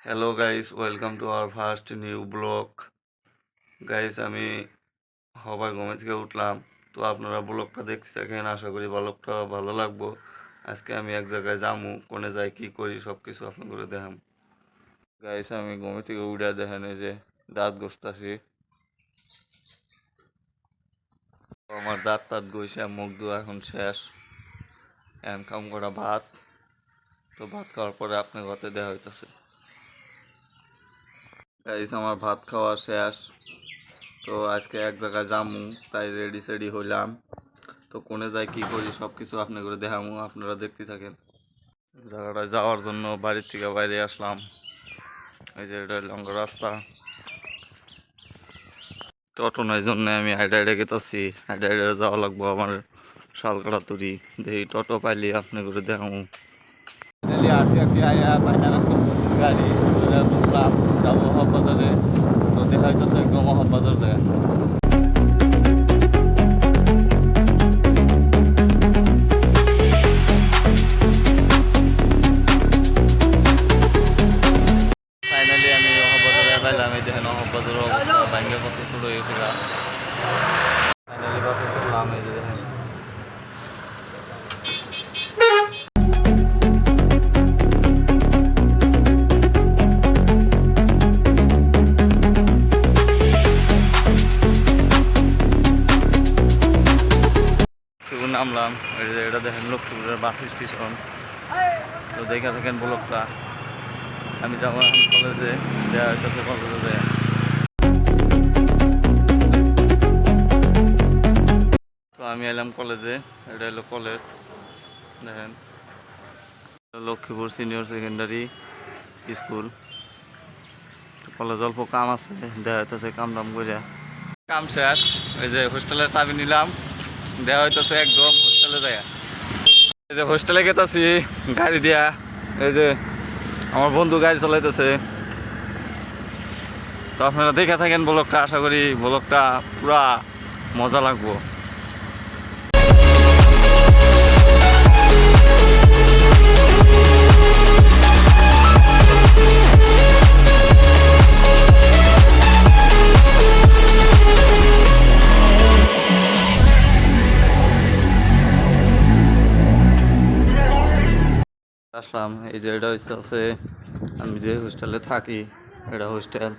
Hello guys, welcome to our first new blog. Guys, আমি হবার ঘুমে থেকে উঠলাম। তো আপনারা ব্লগটা দেখতে থাকেন, আশা করি ব্লগটা ভালো লাগবো। আজকে আমি এক জায়গায় যামু, কোনে যাই কি করি সব কিছু আপনাদের দেখাম। গাইস, আমি ঘুমে থেকে উঠে দেখেন এই যে দাঁত ঘষতাছি। আমার দাঁত টাত ঘষে মুখ ধোয়া এখন শেষ। এখন কাম করা ভাত। তো ভাত খাওয়ার পরে আপনার ঘরে দেওয়া হইতেছে। গাইস, আমার ভাত খাওয়া শেষ। তো আজকে এক জায়গায় যামু, তাই রেডি সেডি হইলাম। তো কোনে যাই কি করি সব কিছু আপনাদের দেখামু, আপনারা দেখতে থাকেন। জায়গাটায় যাওয়ার জন্য বাড়ির থেকে বাইরে আসলাম। এই যে এটা লম্বা রাস্তা। টোটো নাই জন্য আমি হাইডে হাইডে গেতেছি। হাইডে হাইডে যাওয়া লাগবো আমার শালকাটা তুরি। দেখি টোটো পাইলি আপনাদের দেখামু। গাড়ি যাবো হববাজারে। তো দেখা হইতেছে একদম হববাজার যায়। ফাইনালি আমি অহবাজারে পাইলাম। এই দেখেন অহবাজার অবস্থা ব্যাঙ্গে কত ছোট হয়েছে গা। ফাইনালি বাসে চললাম। এই যে দেখেন লক্ষ্মীপুর নামলাম। এটা দেখেন লক্ষ্মীপুরের বাস স্টেশন। তো দেখা থাকেন ব্লকটা। আমি যাবো এখন কলেজে, দেওয়া হইতেছে কলেজে যায়। তো আমি এলাম কলেজে। এটা হলো কলেজ, দেখেন Lakshmipur senior secondary school. College অল্প কাম আছে, দেওয়া হইতেছে কাম টাম করে। কাম শেষ। এই যে হোস্টেলের চাবি নিলাম, দেওয়া হইতেছে একদম হোস্টেলে যায়। এই যে হোস্টেলে গেতেছি গাড়ি দিয়া। এই যে আমার বন্ধু গাড়ি চালাইতেছে। তো আপনারা দেখে থাকেন ব্লগটা, আশা করি ব্লগটা পুরা মজা লাগবো। আসলাম। এই যে এটা হচ্ছে আমি যে হোস্টেলে থাকি, এটা হোস্টেল।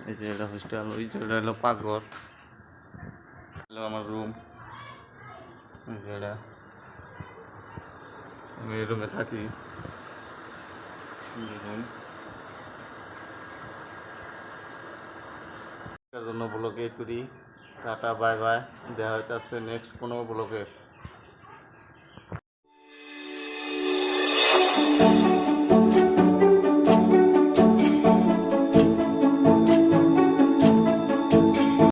এই যে এটা হোস্টেল, ওই যে এটা হলো পাকঘর, হলো আমার রুম। এটা আমি এই রুমে থাকি। রুম জন্য ব্লগে তৈরি। টাটা বাই বাই, দেখা হইতেছে নেক্সট কোনো ব্লগে।